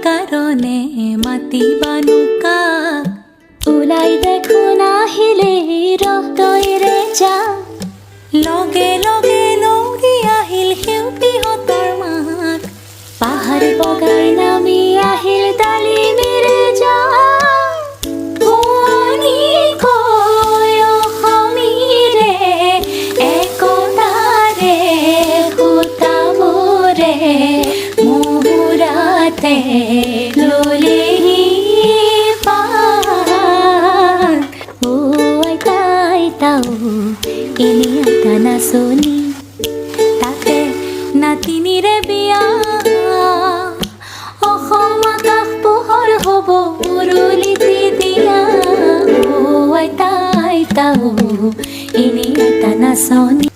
কাৰণে মাতিবানো কাক ওলাই দেখোন আহিলে ৰক্তৰে যা লগে লগে লৌৰি আহিল শিল্পীহঁতৰ মাক পাহাৰ বগাই নামি আহিল ডালিমেৰে যা শুৱনি অসমীৰে একতাৰে সূতাবোৰে মূৰাতে ললেহি পাক ও আইতা আইতাও এনে আইতা নাচনি তাতে নাতিনিৰে বিয়া অসম আকাশ পোহৰ হ'ব উৰুলিতে দিয়া ও আইতা আইতা ও এনে আইতা নাচনি